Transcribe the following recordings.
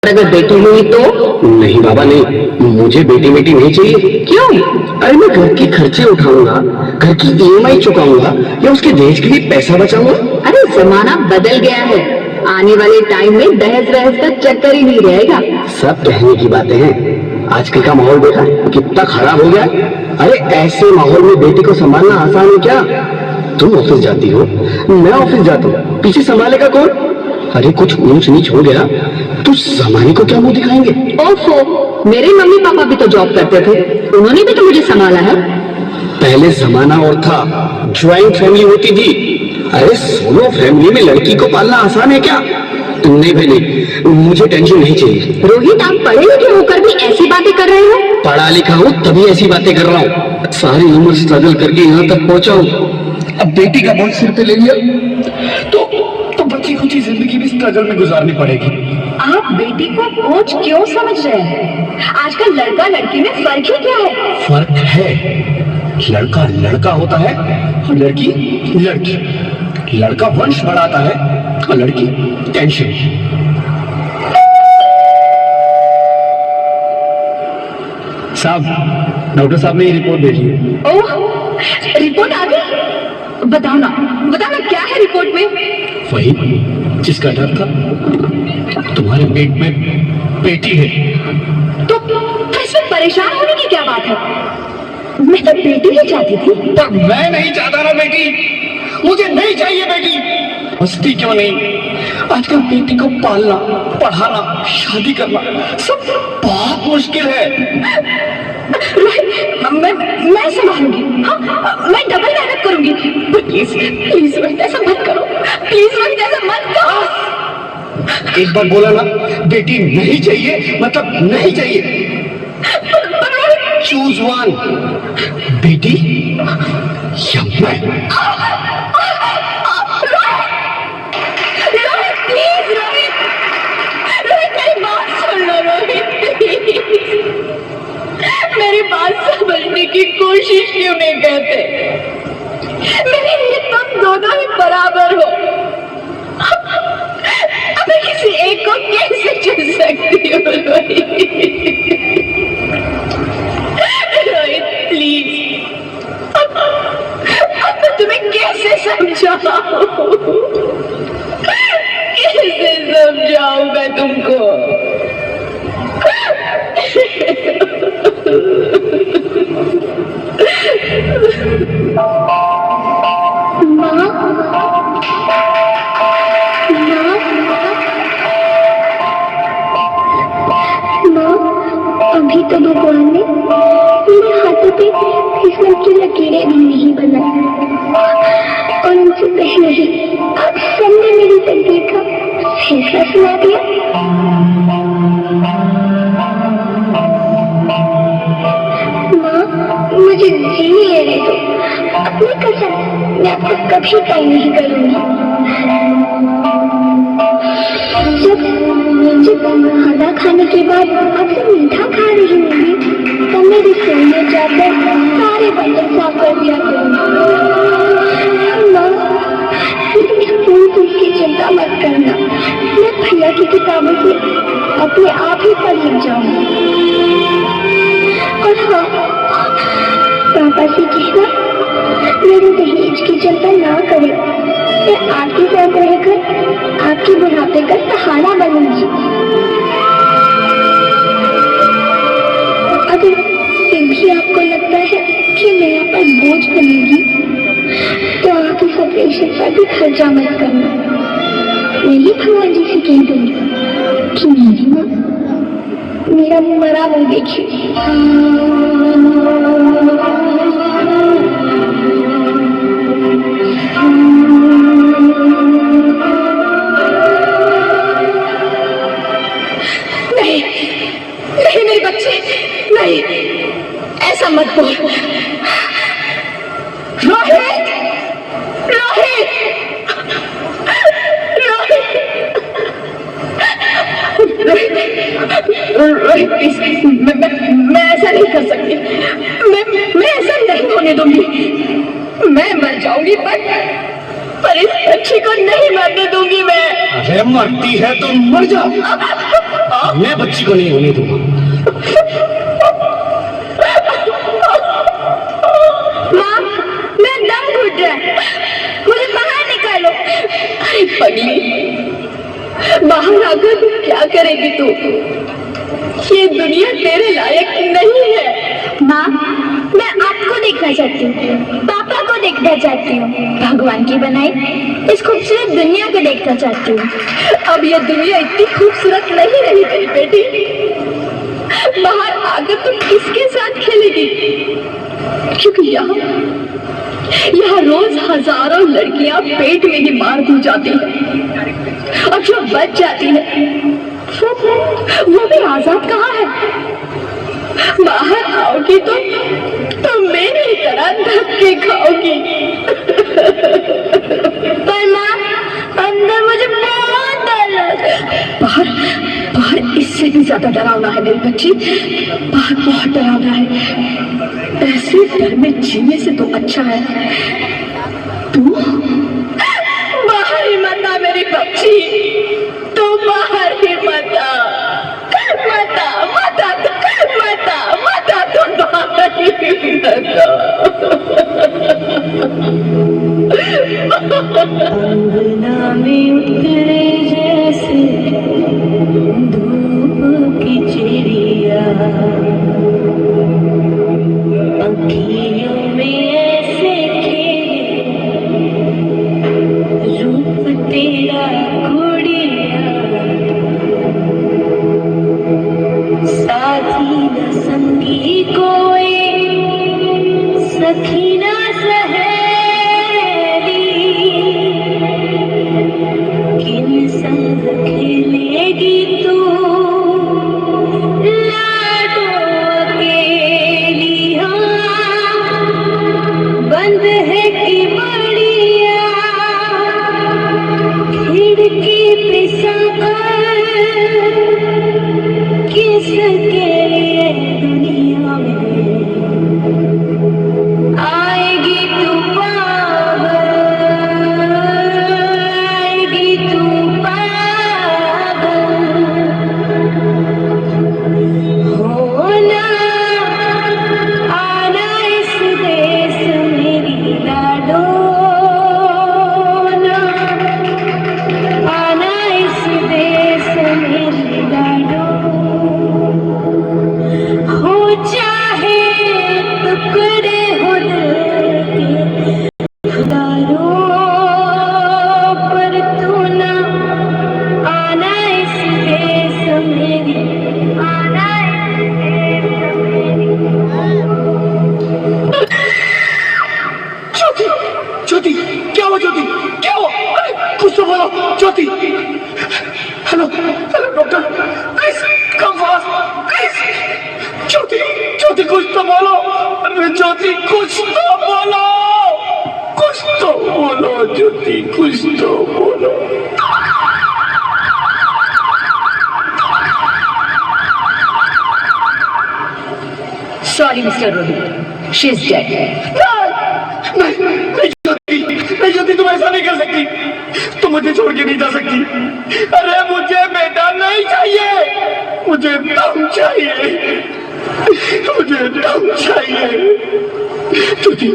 अगर बेटी हुई तो? नहीं बाबा नहीं, मुझे बेटी बेटी नहीं चाहिए। क्यों? अरे मैं घर के खर्चे उठाऊंगा, घर की ईएमआई चुकाऊंगा या उसके दहेज के लिए पैसा बचाऊंगा। अरे जमाना बदल गया है, आने वाले टाइम में दहेज वहेज का चक्कर ही नहीं रहेगा। सब कहने की बातें हैं, आजकल का माहौल देखा कितना खराब हो गया। अरे ऐसे माहौल में बेटी को संभालना आसान है क्या? तुम ऑफिस जाती हो, मैं ऑफिस जाता हूँ, पीछे संभालेगा कौन? अरे कुछ ऊंच नीच हो गया तो जमाने को क्या मुंह दिखाएंगे? ओफो, मेरे मम्मी पापा भी तो जॉब करते थे, उन्होंने भी तो मुझे संभाला है। पहले जमाना और था, ज्वाइंट फैमिली होती थी। अरे सोलो फैमिली में लड़की को पालना आसान है क्या? नहीं भाई नहीं, मुझे टेंशन नहीं चाहिए। रोहित, आप पढ़े लिखे होकर भी ऐसी बातें कर रहे हो? पढ़ा लिखा हूँ तभी ऐसी बातें कर रहा हूँ, सारी उम्र स्ट्रगल करके यहाँ तक पहुंचा हूँ। अब बेटी का बोझ सिर पे ले लिया तो बच्ची कुछ जिंदगी भी स्ट्रगल में गुजारनी पड़ेगी। आप बेटी को बोझ क्यों समझ रहे हैं? आजकल लड़का लड़की में फर्क ही क्या है? फर्क है, लड़का लड़का होता है और लड़की लड़की। लड़का वंश बढ़ाता है और लड़की टेंशन। साहब, डॉक्टर साहब ने ये रिपोर्ट भेजी है। ओह, रिपोर्ट आ गई? बताओ ना क्या है रिपोर्ट में? वही जिसका डर था, तुम्हारे पेट में बेटी है। तो इसमें परेशान होने की क्या बात है? मैं तो बेटी ही चाहती थी। पर मैं नहीं चाहता ना बेटी, मुझे नहीं चाहिए बेटी। मस्ती क्यों नहीं, आजकल बेटी को पालना, पढ़ाना, शादी करना सब बहुत मुश्किल है। मैं संभालूंगी, हाँ, मैं डबल मेहनत करूंगी। प्लीज प्लीज रोहित, ऐसा मत करो, प्लीज रोहित, ऐसा मत करो। एक बार बोला ना, बेटी नहीं चाहिए मतलब नहीं चाहिए। चूज वन, बेटी या मैं। रोहित प्लीज, रोहित मेरी बात सुन लो रोहित, मेरी बात समझने की कोशिश क्यों नहीं करते? मेरे लिए तुम दोनों ही बराबर हो। अब मैं किसी एक को कैसे चुन सकती हूँ रोहित प्लीज, अब मैं तुम्हें कैसे समझाऊं? कैसे समझाऊं मैं तुमको? अभी तो भगवान ने मेरे हाथों पे फिसल की लकीरें भी नहीं बनाई, और उनसे पहले ही आप सबने मेरी तकदीर का फैसला सुना दिया। माँ, मुझे जीने लेने दो, अपनी कसम मैं आपको कभी तय नहीं करूंगी। जब खाना खाने के बाद आपसे मीठा खा रही होंगी तब मैं रसोई में जाकर सारे बर्तन साफ कर दिया करूंगी। फूल की चिंता मत करना, मैं भैया की किताबों से अपने आप ही पढ़ लिख जाऊंगी। और हाँ, पापा से कहना मेरे दहेज की चिंता ना करें, मैं आपके साथ रहकर आपके बुढ़ापे का सहारा बनूंगी। अगर फिर भी आपको लगता है कि मैं आप पर बोझ बनूंगी तो आप इस ऑपरेशन पर भी खर्चा मत करना। मैं ही भगवान जी से कह दूंगी कि मेरी माँ मेरा मरा मुंह देखिए। नहीं मेरे बच्चे, नहीं, ऐसा मत बोल। रोहित, रोहित, रोहित प्लीज, मैं ऐसा नहीं कर सकती, मैं ऐसा नहीं होने दूंगी। मैं मर जाऊंगी पर इस बच्ची को नहीं मरने दूंगी मैं। अरे मरती है तो मर जा, मैं बच्ची को नहीं होने दूंगा। माँ, मैं दम घुट रहा है, मुझे बाहर निकालो। अरे पगली, बाहर आकर तू क्या करेगी तू? ये दुनिया तेरे लायक नहीं है। माँ, मैं आपको देखना चाहती हूँ, पापा को देखना चाहती हूँ, भगवान की बनाई इस खूबसूरत दुनिया को देखना चाहती हूँ। अब ये दुनिया इतनी खूबसूरत नहीं रही मेरी बेटी। बाहर आकर तुम किसके साथ खेलेगी? क्योंकि यहाँ रोज हजारों लड़कियां पेट में ही मार दी जाती हैं, और जो बच जाती है वो भी आजाद कहाँ है? बाहर आओगी तो मेरी तरह धक्के खाओगी। पर माँ, अंदर मुझे बहुत डर लगता है। बाहर बाहर इससे भी ज्यादा डरावना है मेरी बच्ची। बाहर बहुत डरावना है। ऐसे डर में जीने से तो अच्छा है तू बाहर ही मत आ मेरी बच्ची। तू बाहर ही मत आ, मत आ, मत आ, मत आ, मत आ, तू बाहर ही मत आ। अंगना में उतरे जैसे धूप की चिड़िया, अखियों में ऐसे खेले रूप तेरा गुड़िया, साथी न संगी कोई, सखी न किन संग खेलेगी तू लाडो अकेली? हाँ, बंद है कि बढ़िया खिड़की पे साकर, किसके लिए दुनिया में आएगी तू पागल, आएगी तू पागल। होना आना इस देश मेरी लाडो, ना आना इस देश मेरी लाडो। हो चाहे टुकड़े हो दिल के खुदारो, पर तू ना आना इस देश मेरी, आना इस देश मेरी। ज्योति, ज्योति, क्या हुआ ज्योति? क्या हुआ? अरे कुछ तो बोलो Jyoti. Hello hello doctor, please come fast please. Jyoti, Jyoti कुछ तो बोलो। अरे ज्योति कुछ तो बोलो, कुछ तो बोलो ज्योति, कुछ तो बोलो। Sorry mister Rohit, she is dead. नहीं ज्योति, तुम ऐसा नहीं कर सकती, तुम मुझे छोड़ के नहीं जा सकती। अरे मुझे बेटा नहीं चाहिए, मुझे दम चाहिए, मुझे दम चाहिए। ज्योति,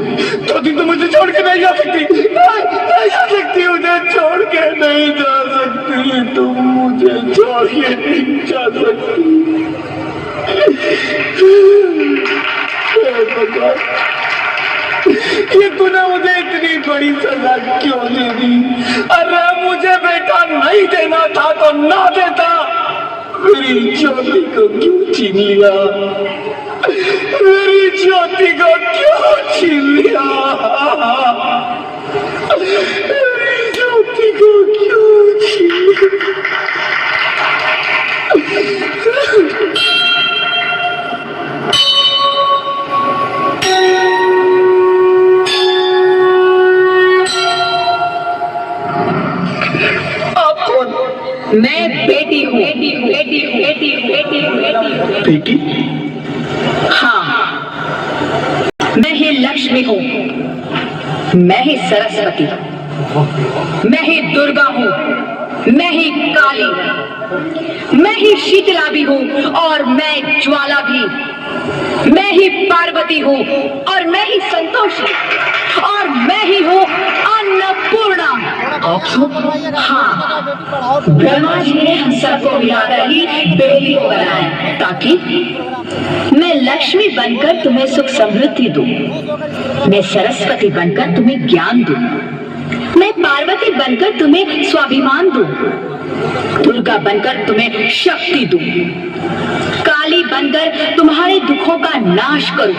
ज्योति तुम मुझे छोड़ के नहीं जा सकती, नहीं जा सकती, मुझे छोड़ के नहीं जा सकती, तुम मुझे छोड़ के नहीं जा सकती। ये तूने मुझे इतनी बड़ी सजा क्यों दे दी? अरे मुझे बेटा नहीं देना था तो ना देता, मेरी ज्योति को क्यों छीन लिया? मेरी ज्योति को क्यों छीन लिया? मेरी ज्योति को क्यों छीन लिया? मैं बेटी हूँ। बेटी? हाँ, मैं ही लक्ष्मी हूँ, मैं ही सरस्वती, मैं ही दुर्गा हूँ, मैं ही काली, मैं ही शीतला भी हूँ और मैं ज्वाला भी, मैं ही पार्वती हूँ और मैं ही संतोषी और मैं ही हूँ अन्नपूर्णा। हाँ, ब्रह्मा जी ने हम सबको मिलाकर ही बेटी को बनाया ताकि मैं लक्ष्मी बनकर तुम्हें सुख समृद्धि दूं, मैं सरस्वती बनकर तुम्हें ज्ञान दूं, मैं पार्वती बनकर तुम्हें स्वाभिमान दूं, दुर्गा बनकर तुम्हें शक्ति दूं, काली बनकर तुम्हारे दुखों का नाश करूं,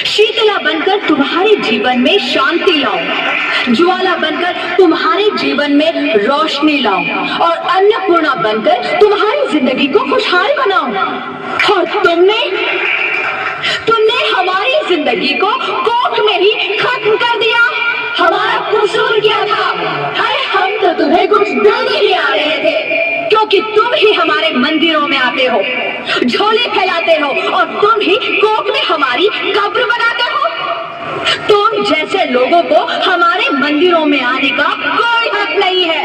शीतला बनकर तुम्हारे जीवन में शांति लाऊं, ज्वाला बनकर तुम्हारे जीवन में रोशनी लाऊं और अन्नपूर्णा बनकर तुम्हारी जिंदगी को खुशहाल बनाऊं। और तुमने हमारी जिंदगी को कोख में ही खत्म कर दिया। हमारा कसूर क्या था? अरे हम तो तुम्हें कुछ देने ही आ रहे थे, क्योंकि तुम ही हमारे मंदिरों में आते हो, झोले फैलाते हो और तुम ही कोख में हमारी कब्र बनाते हो। तुम जैसे लोगों को हमारे मंदिरों में आने का कोई हक नहीं है।